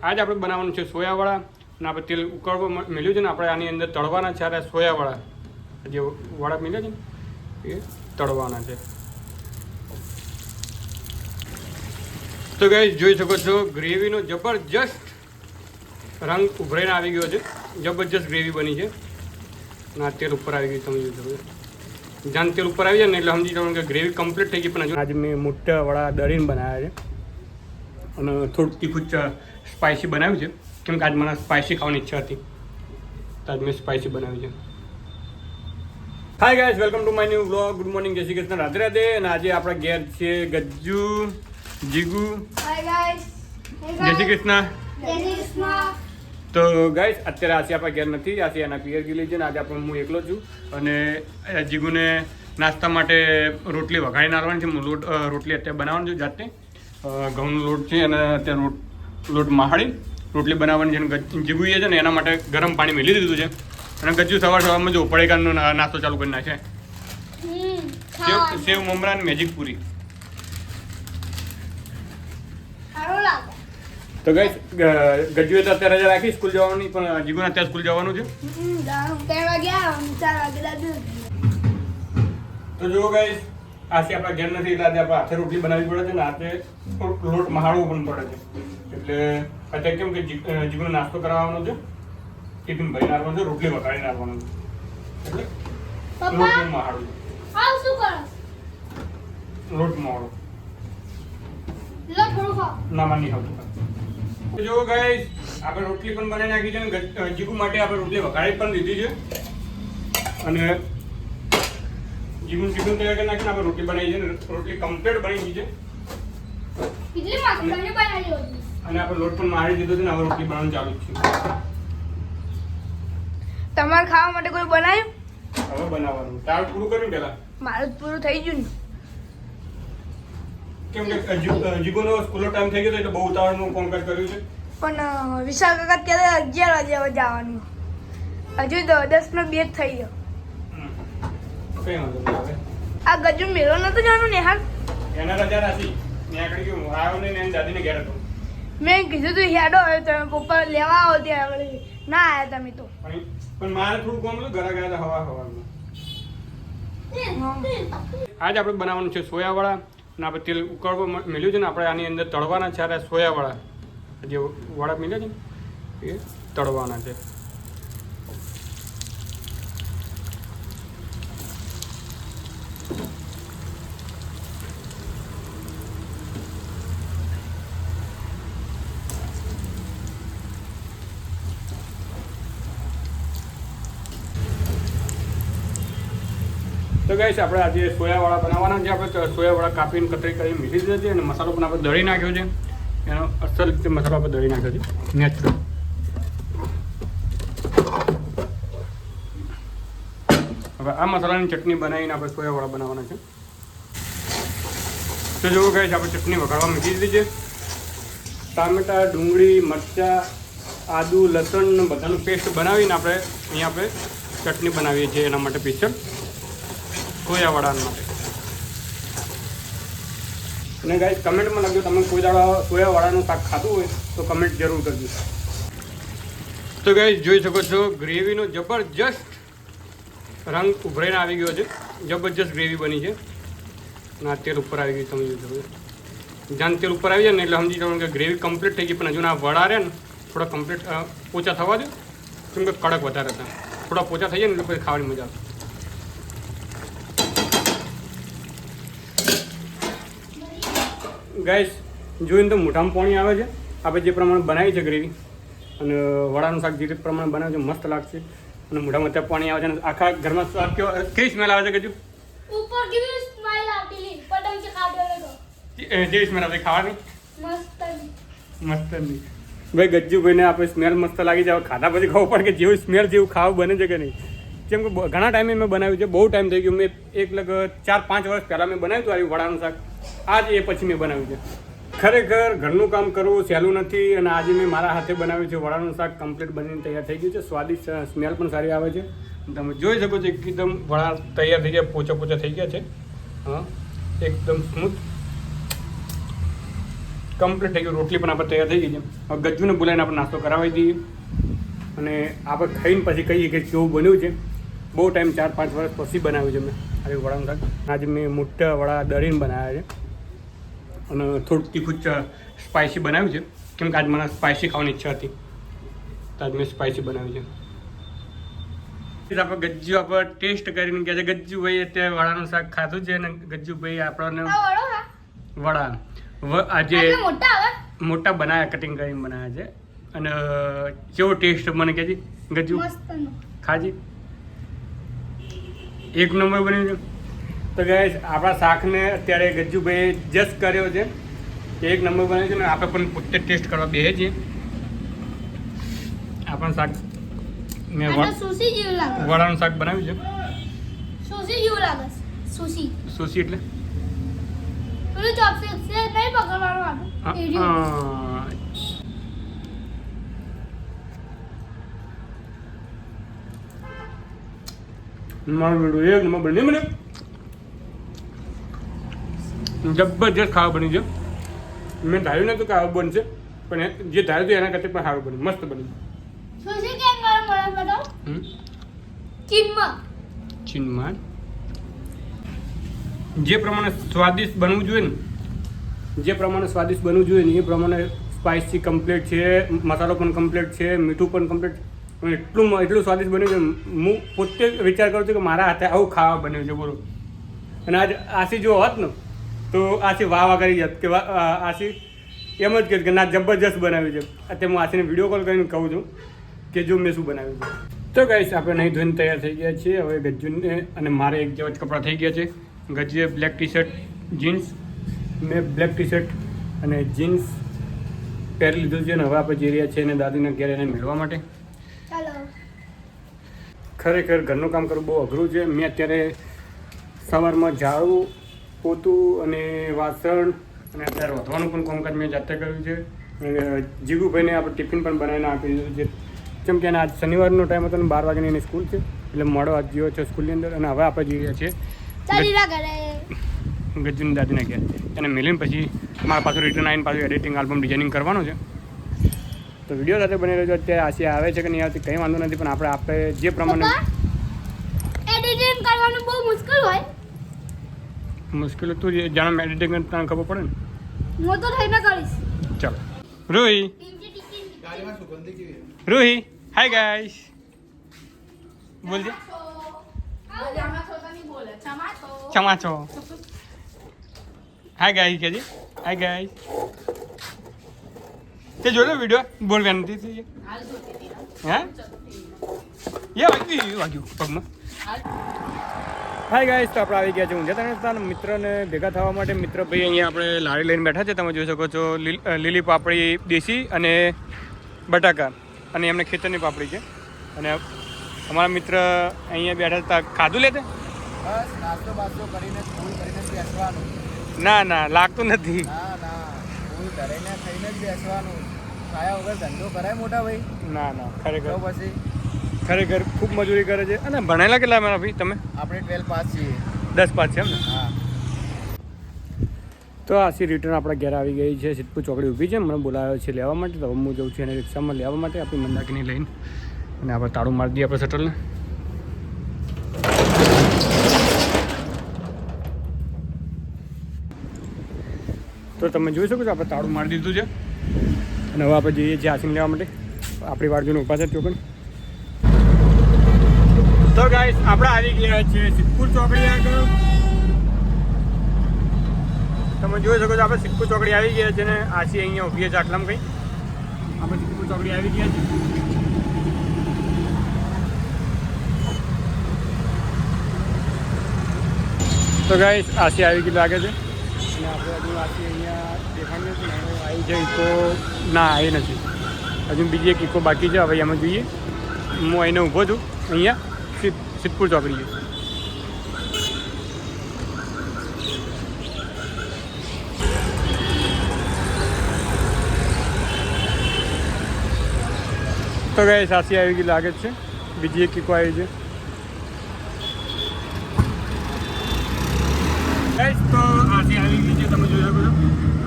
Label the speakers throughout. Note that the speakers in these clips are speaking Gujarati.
Speaker 1: આજ આપણે બનાવવાનું છે સોયાવાળા અને આપણે તેલ ઉકળવા મેળ્યું છે ને આપણે આની અંદર તળવાના છે. આ સોયાવાળા જે વાળા મેળ્યા છે ને એ તળવાના છે. તો ગાઈસ જોઈ શકો છો ગ્રેવીનો જબરજસ્ત રંગ ઉભરાઈને આવી ગયો છે. જબરજસ્ત ગ્રેવી બની છે અને આ તેલ ઉપર આવી ગયું. તમે જોઈ શકો છો જાન તેલ ઉપર આવી જાય ને એટલે સમજી જવાનું કે ગ્રેવી કમ્પ્લીટ થઈ ગઈ. પણ હજુ આજે મેં મોટા વડા દળીને બનાવ્યા છે અને થોડુંક તીખું સ્પાઇસી બનાવ્યું છે કેમ કે આજ મને સ્પાઇસી ખાવાની ઈચ્છા હતી તો આજ મેં સ્પાઇસી બનાવ્યું છે. Hi guys, welcome to my new vlog. Good morning, જય શ્રી કૃષ્ણ, રાધે રાધે. અને આજે આપણા ઘેર છે ગજ્જુ, જીગુ.
Speaker 2: હાય ગાઈસ,
Speaker 1: જય શ્રી કૃષ્ણ.
Speaker 2: જય શ્રી કૃષ્ણ.
Speaker 1: તો ગાઈસ અત્યારે આસી આપણા ઘેર નથી, આસી એના પિયર ગયેલી છે ને આજે આપણે હું એકલો છું. અને જીગુને નાસ્તા માટે રોટલી વઘાડીને આવવાની છે. હું રોટલી અત્યારે બનાવવાની છું જાતે. ઘઉંનો લોટ છે અને અત્યારે લોટ માહાડી રોટલી બનાવવાની છે. અને જીગુએ છે ને એના માટે ગરમ પાણી મેલી દીધું છે. અને ગજ્જુ સવારમાં જો પડીકાનો નાસ્તો ચાલુ કરી નાખે. સેવ મમરા અને મેજિક પૂરી. તો ગાઈસ ગજ્જુએ તો અત્યારે રજા રાખી સ્કૂલ જવાની, પણ જીગુને અત્યારે સ્કૂલ જવાનું છે. તો જુઓ ગાઈસ, આજે આપણા ઘેર નથી એટલે આજે આપણે હાથે રોટલી બનાવવી પડે છે ને હાથે લોટ મહાડવો પણ પડે છે. એટલે અત્યારે કેમ કે જીગુનો નાસ્તો કરાવવાનો છે, ટિફિન ભરીને આવવાનો છે, રોટલી વઘાડીને આવવાનો છે. એટલે લોટ મહાડવું લોટ મહાડવો નામાં નહીં આવતું. જો ગાઈસ આપણે રોટલી પણ બનાવી નાખી છે ને જીગુ માટે આપણે રોટલી વઘાડી પણ દીધી છે. અને જીગુનું ટિફિન તૈયાર કરી નાખીને આપણે રોટલી બનાવી છે ને રોટલી કમ્પ્લીટ બની ગઈ છે. અને આપણે લોટ પણ મારી દીધો છે ને હવે રોટલી બનાવવાનું ચાલુ જ છે.
Speaker 2: તમારે ખાવા માટે કોઈ બનાવ્યું?
Speaker 1: હવે બનાવવાનું. તાર પૂરું કર્યું પેલા?
Speaker 2: મારું પૂરું થઈ ગયું ને.
Speaker 1: કેમ કે જીગુનો સ્કૂલનો ટાઈમ થઈ ગયો એટલે બહુ ઉતાવળનું કામકાજ કર્યું છે.
Speaker 2: પણ વિશાલ કાકા ક્યારે 11 વાગે જવાનું, હજુ તો 10 નો 2 થઈ ગયો.
Speaker 1: કઈ વાંધો નહીં હવે.
Speaker 2: આ ગજુ મેળો નતો જવાનું નેહાલ?
Speaker 1: એના રજા નથી. મેં આગળ ગયો આવ્યો નહીં ને એની દાદીને ઘેર હતો.
Speaker 2: મેં કીધું તું હેડો આવ્યો તમે પપ્પા લેવા આવો ત્યાં આગળ ના આવ્યા તમે તો.
Speaker 1: પણ મારે થોડું કામ હતું ઘરે ગયા હતા હવામાં. આજ આપણે બનાવવાનું છે સોયાવાળા અને આપણે તેલ ઉકળવા મેળ્યું છે ને આપણે આની અંદર તળવાના છે. આ સોયાવાળા જે વાળા મેળ્યા છે ને એ તળવાના છે. તો ગાઈસ આપણે આજે સોયાવાળા બનાવવાના છે. આપણે સોયાવાળા કાપીને કતરી કરીને મીઠી દીધા છે અને મસાલો પણ આપણે દળી નાખ્યો છે. એનો અસલ રીતે મસાલો આપણે દળી નાખ્યો છે નેચરલ. હવે આ મસાલાની ચટણી બનાવીને આપણે સોયાવાળા બનાવવાના છે. તો જુઓ ગાઈસ આપણે ચટણી વઘારવા મૂકી દીધી છે. ટામેટા, ડુંગળી, મરચાં, આદુ, લસણ બધાનું પેસ્ટ બનાવીને આપણે ચટણી બનાવીએ છીએ એના માટે સ્પેશિયલ સોયાવાળા માટે. અને ગાઈસ કમેન્ટમાં લખજો તમે કોઈ દાડો સોયાવાળાનું શાક ખાધું હોય તો કમેન્ટ જરૂર કરજો. તો ગાઈસ જોઈ શકો છો ગ્રેવીનો જબરજસ્ત રંગ ઉભરાઈને આવી ગયો છે. જબરજસ્ત ગ્રેવી બની છે અને આ તેલ ઉપર આવી ગયું. તમે જોઈ શકો છો જાન તેલ ઉપર આવી જાય ને એટલે સમજી જવાનું કે ગ્રેવી કમ્પ્લીટ થઈ ગઈ. પણ હજુ આ વડા રહ્યા ને થોડા કમ્પ્લીટ પોચા થવા દે કેમ કે કડક વધારે હતા. થોડા પોચા થઈ જાય ને એટલે પછી ખાવાની મજા આવશે. ગાઈસ જોઈને તો મોઢામાં પાણી આવે છે. આપણે જે પ્રમાણે બનાવી છે ગ્રેવી અને વડાનું શાક જે રીતે પ્રમાણે બનાવે છે મસ્ત લાગશે. અને મોઢામાં અત્યારે પાણી આવે છે અને આખા ઘરમાં સ્વાદ કેવી સ્મેલ આવે છે? કજુ
Speaker 3: ઉપર કેવી સ્મેલ આવતી પટમ છે ખાડો તો
Speaker 1: જેવી સ્મેલ આવે ખાવાની
Speaker 3: મસ્ત
Speaker 1: મસ્ત નહીં ભાઈ. ગજ્જુભાઈને આપણે સ્મેલ મસ્ત લાગી જાય. ખાધા પછી ખબર પડે કે જેવું સ્મેલ જેવું ખાવું બને છે કે નહીં. કેમ કે ઘણા ટાઈમે મેં બનાવ્યું છે, બહુ ટાઈમ થઈ ગયો. મેં 4-5 વર્ષ પહેલાં મેં બનાવ્યું હતું આવ્યું વડાનું શાક. આજ એ પછી મેં બનાવ્યું છે. ખરેખર ઘરનું કામ કરવું સહેલું નથી. અને આજે મેં મારા હાથે બનાવ્યું છે વડાનું શાક. કમ્પ્લીટ બનીને તૈયાર થઈ ગયું છે. સ્વાદિષ્ટ સ્મેલ પણ સારી આવે છે. તમે જોઈ શકો છો એકદમ વડા તૈયાર થઈ ગયા, પોચા થઈ ગયા છે. હા એકદમ સ્મૂથ. કમ્પ્લીટ થઈ ગયું. રોટલી પણ આપણે તૈયાર થઈ ગઈ છે. હવે ગજ્જુને બોલાવીને આપણે નાસ્તો કરાવી દઈએ અને આપણે ખાઈને પછી કહીએ કે કેવું બન્યું છે. બહુ ટાઈમ 4-5 વર્ષ પછી બનાવ્યું છે મેં આવી વડાનું શાક. આજે મેં મોટા વડા દળીને બનાવ્યા છે અને થોડુંક તીખું સ્પાઇસી બનાવ્યું છે કેમ કે આજ મને સ્પાઇસી ખાવાની ઈચ્છા હતી તો આજ મેં સ્પાઇસી બનાવ્યું છે. આપણે ગજ્જુ આપણે ટેસ્ટ કરીને કહે છે ગજ્જુભાઈ અત્યારે વડાનું શાક ખાધું છે અને ગજ્જુભાઈ આપણને વડા આજે મોટા બનાવ્યા, કટિંગ કરીને બનાવ્યા છે અને કેવો ટેસ્ટ મને કહેજે ગજ્જુ ખાજી એક નંબર બન્યું છે. તો ગાઈસ આપણા શાકને અત્યારે ગજ્જુભાઈ જસ્ટ કર્યો છે કે એક નંબર બન્યો છે ને આપણે પણ પોતે ટેસ્ટ કરવા બેસીએ છીએ. આપણું શાક મેં વડાનું શાક બનાવ્યું છે.
Speaker 3: સુશી જેવું લાગે છે. સુશી
Speaker 1: સુશી એટલે
Speaker 3: પેલું ચોપસ્ટિક છે નહીં પકડવાનું આપણે.
Speaker 1: મારું બેટું એક નંબર બની મને જબરજસ્ત ખાવા બની છે. મેં ધાર્યું નતું કે આવું બનશે પણ જે ધાર્યું હતું એના કરતાં પણ સારું બન્યું, મસ્ત બન્યું.
Speaker 3: સુશી કેમ ગરમ ગરમ બતાવો?
Speaker 1: ચીનમાં જે પ્રમાણે સ્વાદિષ્ટ બનવું જોઈએ ને એ પ્રમાણે સ્પાઇસી કમ્પ્લીટ છે, મસાલો પણ કમ્પ્લીટ છે, મીઠું પણ કમ્પ્લીટ. એટલું સ્વાદિષ્ટ બન્યું છે. હું પોતે વિચાર કરું છું કે મારા હાથે આવું ખાવા બન્યું છે બોલો. અને આજ આશી જો હોત ને તો આશી વાહ કરી જાત કે આશી એમ જ કહે કે ના જબરજસ્ત બનાવ્યું છે. અત્યારે હું આશીને વિડીયો કોલ કરીને કહું છું કે જો મેં શું બનાવ્યું છે. તો ગાઈસ આપણે નહીં ધોઈને તૈયાર થઈ ગયા છીએ. હવે ગજ્જુને અને મારે એક જેવા જ કપડાં થઈ ગયા છે. ગજ્જુએ બ્લેક ટી શર્ટ જીન્સ, મેં બ્લેક ટી શર્ટ અને જીન્સ પહેરી લીધું છે અને હવે આપણે જઈ રહ્યા છીએ અને દાદીના ઘેર એને મેળવા માટે. ખરેખર ઘરનું કામ કરવું બહુ અઘરું છે. મેં અત્યારે સવારમાં ઝાડું, પોતું અને વાસણ અને અત્યારે વધવાનું પણ કામકાજ મેં જાતે કર્યું છે. જીગુભાઈને આપણે ટિફિન પણ બનાવીને આપી દીધું છે કેમ કે આજ શનિવારનો ટાઈમ હતો અને 12 વાગ્યાની એની સ્કૂલ છે એટલે મોડો આજ ગયો છે સ્કૂલની અંદર. અને હવે આપણે જઈ રહ્યા છીએ ગજ્જુની દાદીના ઘેર એને મિલીને પછી મારા પાછું રિટર્ન આવીને પાછું એડિટિંગ આલ્બમ ડિઝાઇનિંગ કરવાનું છે. તો વિડીયો સાથે બની રહ્યો. અત્યારે આશી આવે છે કે નહીં આવતી કંઈ વાંધો નથી પણ આપણે જે પ્રમાણે
Speaker 3: એડિટિંગ કરવાનું બહુ મુશ્કેલ હોય.
Speaker 1: મુશ્કેલ તું જાણે એડિટિંગ તને ખબર પડે ને.
Speaker 3: હું તો થઈને કરીશ.
Speaker 1: ચાલો રૂહી હાય ગાઈસ બોલજે ચમાચો હાય ગાઈસ કહેજે હાય ગાઈસ. તે જોયો વિડીયો બોલવાનું નથી હે વાગ્યું પગમાં. હાય ગાઈસ તો આપણે આવી ગયા છે ઊંઝા મિત્રને ભેગા થવા માટે. મિત્ર ભાઈ અહીંયા આપણે લારી લઈને બેઠા છે. તમે જોઈ શકો છો લીલી પાપડી દેશી અને બટાકા અને એમને ખેતરની પાપડી છે. અને અમારા મિત્ર અહીંયા બેઠા હતા. ખાધું લેતે
Speaker 4: બસ નાસ્તો બાસ્તો કરીને ફૂલ કરીને બેસવાનું.
Speaker 1: ના લાગતું નથી.
Speaker 4: ના ફૂલ કરીને ખાઈને જ બેસવાનું. ખાયા વગર ધંધો કરાય મોટા ભાઈ.
Speaker 1: ના ખરેખર
Speaker 4: તો પછી
Speaker 1: ખરેખર ખૂબ મજૂરી કરે છે. અને ભણેલા કેટલા મારા ભાઈ તમે?
Speaker 4: આપણે 12 પાસ છીએ.
Speaker 1: 10 પાસ છે એમ ને?
Speaker 4: હા.
Speaker 1: તો આશી રિટર્ન આપણા ઘેર આવી ગઈ છે. સિદ્ધપુર ચોકડી ઊભી છે. મને બોલાવ્યો છે લેવા માટે. તો હું જઉં છું એને રિક્ષામાં લેવા માટે આપણી મંદાકીને લઈને. અને આપણે તાળું મારી દઈએ આપણે શટલને. તો તમે જોઈ શકો છો આપણે તાળું મારી દીધું છે અને હવે આપણે જઈએ છીએ આશીને લેવા માટે. આપણી વાર જોઈને ઊભા છે ચોકડી. તો ગાઈસ આપણે આવી ગયા છીએ સિદ્ધપુર ચોકડી આગળ. તમે જોઈ શકો છો આપણે સિદ્ધપુર ચોકડી આવી ગયા છે ને આશી અહીંયા ઊભી છે આટલામાં કંઈ. આપણે સિદ્ધપુર ચોકડી આવી ગયા છે. તો ગાઈસ આશી આવી ગઈ લાગે છે અને આપણે હજુ આશી અહીંયા દેખાડી નથી. આવી છે ઇકો ના આવી નથી. હજુ બીજી એક ઇકો બાકી છે. હવે એમાં જોઈએ. હું અહીંને ઊભો છું અહીંયા સિદ્ધપુર ચોકડીએ. તો ગાઈસ આશી આવી ગઈ લાગે છે. બીજી એક ઇકો આવી છે. ગાઈસ તો આશી આવી ગઈ છે. તમે જોઈ શકો છો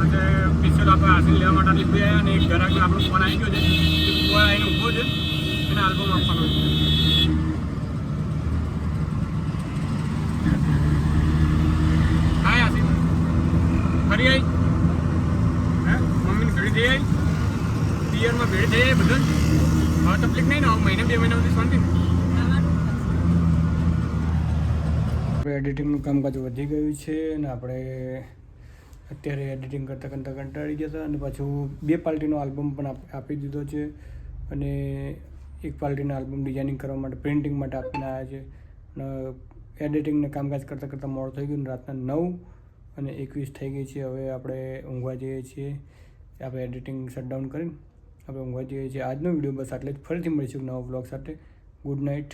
Speaker 1: એટલે સ્પેશિયલ આપણે આશીર્વાદ લેવા માટે આવી ગયા અને એક ઘરાક આપણો ફોન આવી ગયો છે ફોન આવીને ઊભો છે એને આલ્બમ આપવાનો છે. હા આશીર્વાદ ફરી આવી હે મમ્મીની ઘડી થઈ આવી પિયરમાં ભેડ થઈ જાય બધું હવે તકલીફ નહીં ને મહિને 2 મહિના સુધી શાંતિ. આપણે એડિટિંગનું કામકાજ વધી ગયું છે અને આપણે અત્યારે એડિટિંગ કરતાં કંટાળી ગયા હતા અને પાછું 2 પાર્ટીનો આલ્બમ પણ આપી દીધો છે અને 1 પાર્ટીનો આલ્બમ ડિઝાઇનિંગ કરવા માટે પ્રિન્ટિંગ માટે આપીને આવ્યા છે અને એડિટિંગને કામકાજ કરતાં મોડું થઈ ગયું. રાતના 9:21 થઈ ગઈ છે. હવે આપણે ઊંઘવા જઈએ છીએ. આપણે એડિટિંગ શટડાઉન કરીને આપણે ઊંઘવા જઈએ છીએ. આજનો વિડીયો બસ આટલે જ. ફરીથી મળીશું નવો બ્લોગ સાથે. Good night.